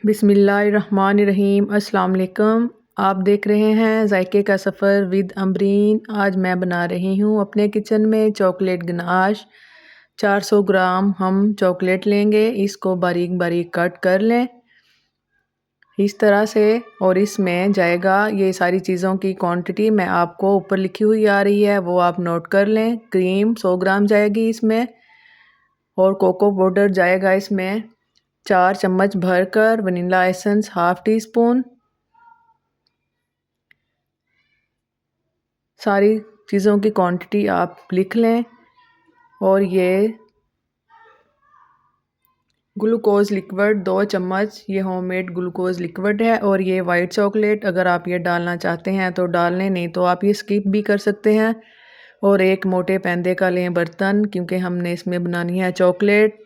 बिस्मिल्लाहिर्रहमानिर्रहीम। अस्सलाम वालेकुम। आप देख रहे हैं जायके का सफ़र विद अमरीन। आज मैं बना रही हूँ अपने किचन में चॉकलेट गनाश। 400 ग्राम हम चॉकलेट लेंगे, इसको बारीक बारीक कट कर लें इस तरह से। और इसमें जाएगा ये सारी चीज़ों की क्वांटिटी मैं आपको ऊपर लिखी हुई आ रही है, वो आप नोट कर लें। क्रीम 100 ग्राम जाएगी इसमें, और कोको पाउडर जाएगा इसमें 4 चम्मच भरकर। Vanilla essence half tea spoon. सारी चीज़ों की क्वांटिटी आप लिख लें। और ये ग्लूकोज़ लिक्विड 2 चम्मच, ये होममेड ग्लूकोज़ लिक्विड है। और ये वाइट चॉकलेट अगर आप ये डालना चाहते हैं तो डाल लें, नहीं तो आप ये स्किप भी कर सकते हैं। और एक मोटे पैंदे का लें बर्तन, क्योंकि हमने इसमें बनानी है चॉकलेट,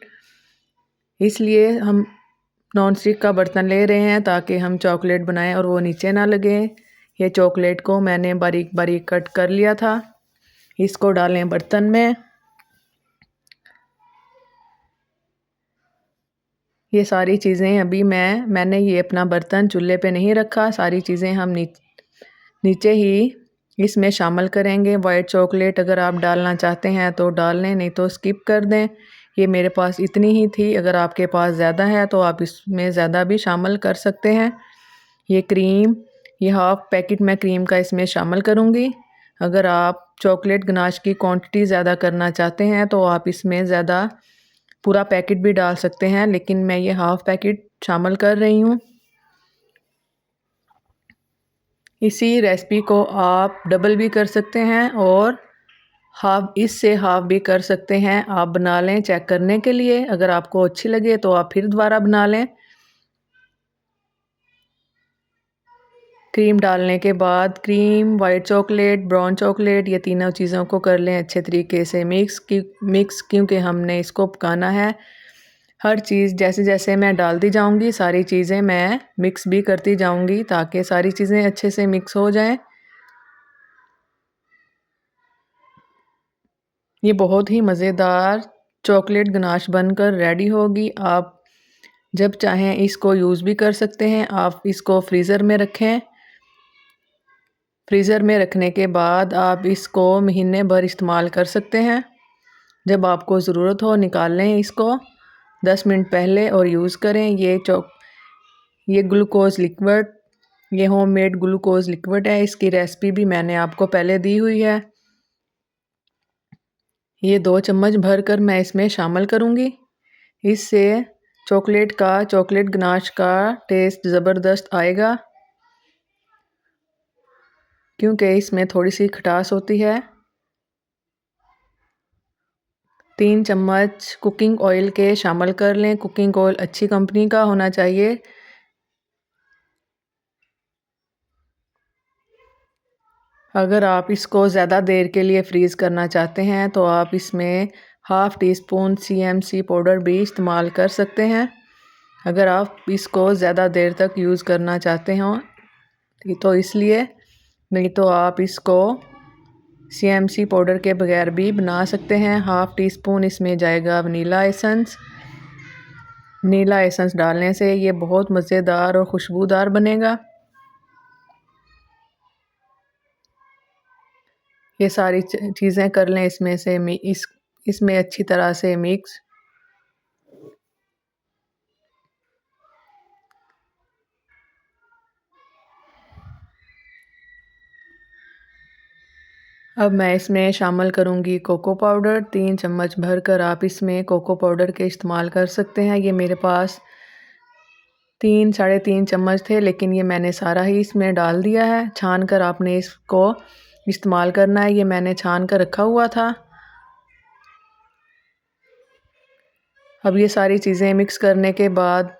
इसलिए हम नॉन स्टिक का बर्तन ले रहे हैं ताकि हम चॉकलेट बनाएं और वो नीचे ना लगे। ये चॉकलेट को मैंने बारीक बारीक कट कर लिया था। इसको डालें बर्तन में। ये सारी चीज़ें अभी मैंने ये अपना बर्तन चूल्हे पे नहीं रखा, सारी चीज़ें हम नीचे ही इसमें शामिल करेंगे। वाइट चॉकलेट अगर आप डालना चाहते हैं तो डाल लें, नहीं तो स्किप कर दें। ये मेरे पास इतनी ही थी, अगर आपके पास ज़्यादा है तो आप इसमें ज़्यादा भी शामिल कर सकते हैं। ये क्रीम, ये हाफ़ पैकेट मैं क्रीम का इसमें शामिल करूँगी। अगर आप चॉकलेट गनाश की क्वांटिटी ज़्यादा करना चाहते हैं तो आप इसमें ज़्यादा पूरा पैकेट भी डाल सकते हैं, लेकिन मैं ये हाफ़ पैकेट शामिल कर रही हूँ। इसी रेसिपी को आप डबल भी कर सकते हैं और इससे हाफ़ भी कर सकते हैं। आप बना लें चेक करने के लिए, अगर आपको अच्छी लगे तो आप फिर दोबारा बना लें। क्रीम डालने के बाद cream, white chocolate, brown chocolate, ये तीनों चीज़ों को कर लें अच्छे तरीके से मिक्स, क्योंकि हमने इसको पकाना है। हर चीज़ जैसे जैसे मैं डालती जाऊंगी सारी चीज़ें मैं मिक्स भी करती जाऊंगी, ताकि सारी चीज़ें अच्छे से मिक्स हो जाएं। ये बहुत ही मज़ेदार चॉकलेट गनाश बनकर रेडी होगी। आप जब चाहें इसको यूज़ भी कर सकते हैं। आप इसको फ्रीज़र में रखें। फ्रीज़र में रखने के बाद आप इसको महीने भर इस्तेमाल कर सकते हैं। जब आपको ज़रूरत हो निकाल लें इसको 10 मिनट पहले और यूज़ करें। ये ग्लूकोज़ लिक्विड, ये होममेड ग्लूकोज़ लिक्विड है। इसकी रेसिपी भी मैंने आपको पहले दी हुई है। ये 2 चम्मच भर कर मैं इसमें शामिल करूँगी। इससे चॉकलेट गनाश का टेस्ट ज़बरदस्त आएगा, क्योंकि इसमें थोड़ी सी खटास होती है। 3 चम्मच कुकिंग ऑयल के शामिल कर लें। कुकिंग ऑयल अच्छी कंपनी का होना चाहिए। अगर आप इसको ज़्यादा देर के लिए फ्रीज़ करना चाहते हैं तो आप इसमें half tea spoon CMC powder भी इस्तेमाल कर सकते हैं। अगर आप इसको ज़्यादा देर तक यूज़ करना चाहते हों तो इसलिए, नहीं तो आप इसको CMC पाउडर के बगैर भी बना सकते हैं। हाफ़ टी स्पून इसमें जाएगा वनीला एसेंस। वनीला एसेंस डालने से ये बहुत मज़ेदार और खुशबूदार बनेगा। ये सारी चीज़ें कर लें इसमें से इसमें अच्छी तरह से मिक्स। अब मैं इसमें शामिल करूँगी कोको पाउडर 3 चम्मच भरकर। आप इसमें कोको पाउडर के इस्तेमाल कर सकते हैं। ये मेरे पास 3 साढ़े 3 चम्मच थे, लेकिन ये मैंने सारा ही इसमें डाल दिया है। छान कर आपने इसको इस्तेमाल करना है। ये मैंने छान कर रखा हुआ था। अब ये सारी चीज़ें मिक्स करने के बाद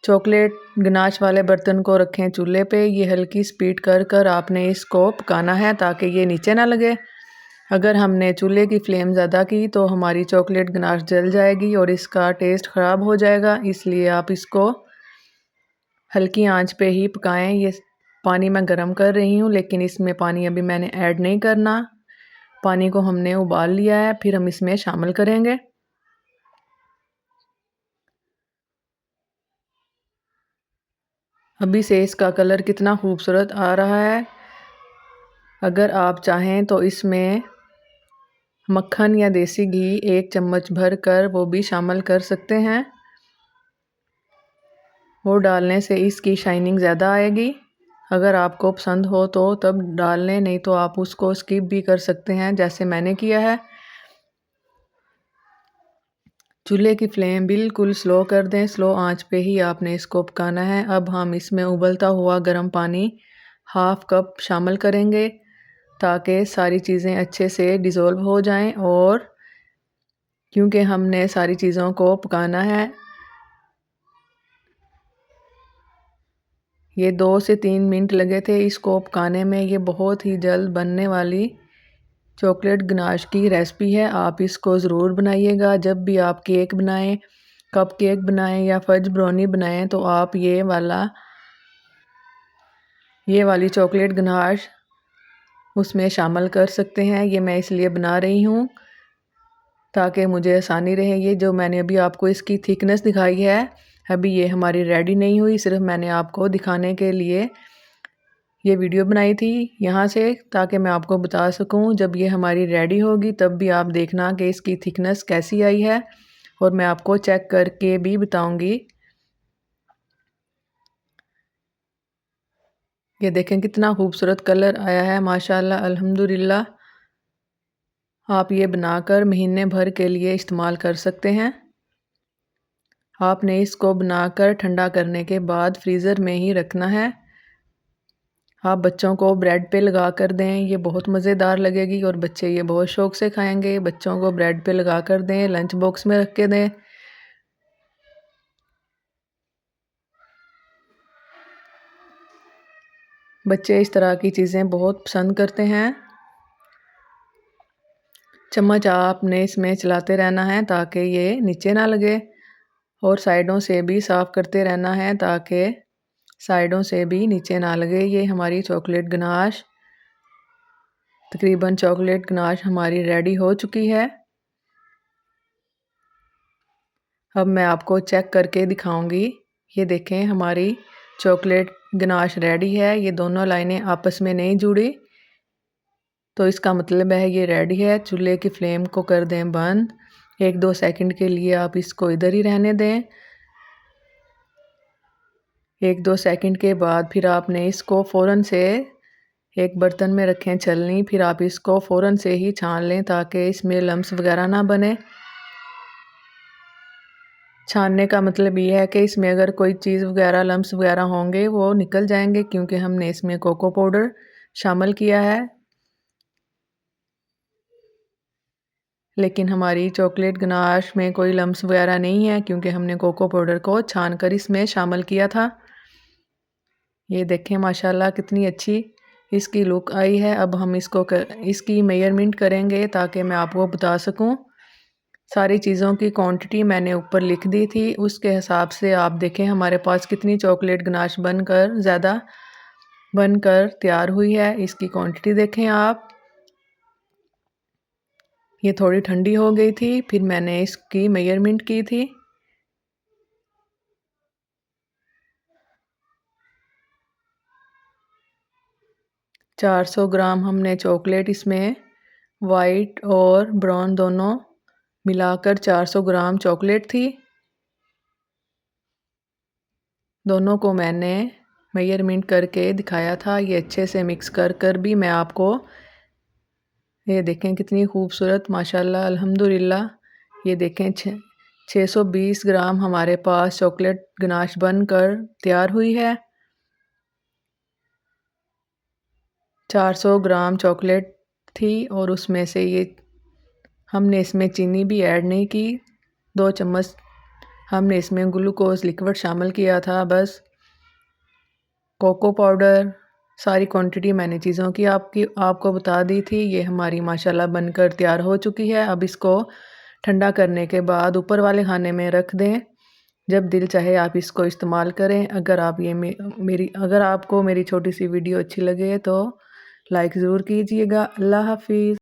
चॉकलेट गनाश वाले बर्तन को रखें चूल्हे पे। ये हल्की स्पीड कर कर आपने इसको पकाना है ताकि ये नीचे ना लगे। अगर हमने चूल्हे की फ्लेम ज़्यादा की तो हमारी चॉकलेट गनाश जल जाएगी और इसका टेस्ट ख़राब हो जाएगा। इसलिए आप इसको हल्की आंच पे ही पकाएं। ये पानी मैं गरम कर रही हूँ, लेकिन इसमें पानी अभी मैंने ऐड नहीं करना। पानी को हमने उबाल लिया है, फिर हम इसमें शामिल करेंगे। अभी से इसका कलर कितना खूबसूरत आ रहा है। अगर आप चाहें तो इसमें मक्खन या देसी घी 1 चम्मच भर कर वो भी शामिल कर सकते हैं। वो डालने से इसकी शाइनिंग ज़्यादा आएगी। अगर आपको पसंद हो तो तब डाल लें, नहीं तो आप उसको स्किप भी कर सकते हैं जैसे मैंने किया है। चूल्हे की फ्लेम बिल्कुल स्लो कर दें, स्लो आंच पे ही आपने इसको पकाना है। अब हम इसमें उबलता हुआ गर्म पानी 1/2 कप शामिल करेंगे ताकि सारी चीज़ें अच्छे से डिज़ोल्व हो जाएं। और क्योंकि हमने सारी चीज़ों को पकाना है, ये 2 से 3 मिनट लगे थे इसको पकाने में। ये बहुत ही जल्द बनने वाली चॉकलेट गनाश की रेसिपी है। आप इसको ज़रूर बनाइएगा। जब भी आप केक बनाएं, कप केक बनाएं या फज ब्राउनी बनाएं तो आप ये वाली चॉकलेट गनाश उसमें शामिल कर सकते हैं। ये मैं इसलिए बना रही हूँ ताकि मुझे आसानी रहे। ये जो मैंने अभी आपको इसकी थिकनेस दिखाई है, अभी ये हमारी रेडी नहीं हुई, सिर्फ मैंने आपको दिखाने के लिए ये वीडियो बनाई थी यहाँ से, ताकि मैं आपको बता सकूँ जब ये हमारी रेडी होगी तब भी आप देखना कि इसकी थिकनेस कैसी आई है। और मैं आपको चेक करके भी बताऊँगी। ये देखें कितना खूबसूरत कलर आया है, माशाल्लाह अल्हम्दुलिल्लाह। आप ये बनाकर महीने भर के लिए इस्तेमाल कर सकते हैं। आपने इसको बनाकर ठंडा करने के बाद फ्रीज़र में ही रखना है। आप बच्चों को ब्रेड पे लगा कर दें, ये बहुत मज़ेदार लगेगी और बच्चे ये बहुत शौक़ से खाएंगे। बच्चों को ब्रेड पे लगा कर दें, लंच बॉक्स में रख के दें। बच्चे इस तरह की चीज़ें बहुत पसंद करते हैं। चम्मच आपने इसमें चलाते रहना है ताकि ये नीचे ना लगे, और साइडों से भी साफ़ करते रहना है ताकि साइडों से भी नीचे ना लगे। ये हमारी चॉकलेट गनाश, तकरीबन चॉकलेट गनाश हमारी रेडी हो चुकी है। अब मैं आपको चेक करके दिखाऊंगी। ये देखें हमारी चॉकलेट गनाश रेडी है। ये दोनों लाइनें आपस में नहीं जुड़ी तो इसका मतलब है ये रेडी है। चूल्हे की फ्लेम को कर दें बंद। 1-2 सेकंड के लिए आप इसको इधर ही रहने दें। 1-2 सेकंड के बाद फिर आपने इसको फ़ौरन से एक बर्तन में रखें छलनी, फिर आप इसको फ़ौरन से ही छान लें ताकि इसमें लम्स वगैरह ना बने। छानने का मतलब ये है कि इसमें अगर कोई चीज़ वगैरह लम्स वगैरह होंगे वो निकल जाएंगे, क्योंकि हमने इसमें कोको पाउडर शामिल किया है। लेकिन हमारी चॉकलेट गनाश में कोई लम्स वगैरह नहीं है क्योंकि हमने कोको पाउडर को छान कर इसमें शामिल किया था। ये देखें माशाल्लाह कितनी अच्छी इसकी लुक आई है। अब हम इसकी मेजरमेंट करेंगे ताकि मैं आपको बता सकूं। सारी चीज़ों की क्वांटिटी मैंने ऊपर लिख दी थी, उसके हिसाब से आप देखें हमारे पास कितनी चॉकलेट गनाश बनकर तैयार हुई है। इसकी क्वांटिटी देखें आप। ये थोड़ी ठंडी हो गई थी, फिर मैंने इसकी मेजरमेंट की थी। $400 हमने चॉकलेट इसमें वाइट और ब्राउन दोनों मिलाकर 400 ग्राम चॉकलेट थी। दोनों को मैंने मेजरमेंट करके दिखाया था। ये अच्छे से मिक्स कर भी मैं आपको, ये देखें कितनी खूबसूरत माशाल्लाह अल्हम्दुलिल्लाह। ये देखें 620 ग्राम हमारे पास चॉकलेट गनाश बनकर तैयार हुई है। 400 ग्राम चॉकलेट थी और उसमें से ये हमने इसमें चीनी भी ऐड नहीं की। 2 चम्मच हमने इसमें ग्लूकोज लिक्विड शामिल किया था बस। कोको पाउडर सारी क्वांटिटी मैंने चीज़ों की आपको बता दी थी। ये हमारी माशाल्लाह बनकर तैयार हो चुकी है। अब इसको ठंडा करने के बाद ऊपर वाले खाने में रख दें। जब दिल चाहे आप इसको इस्तेमाल करें। अगर आपको मेरी छोटी सी वीडियो अच्छी लगे तो लाइक ज़रूर कीजिएगा। अल्लाह हाफिज़।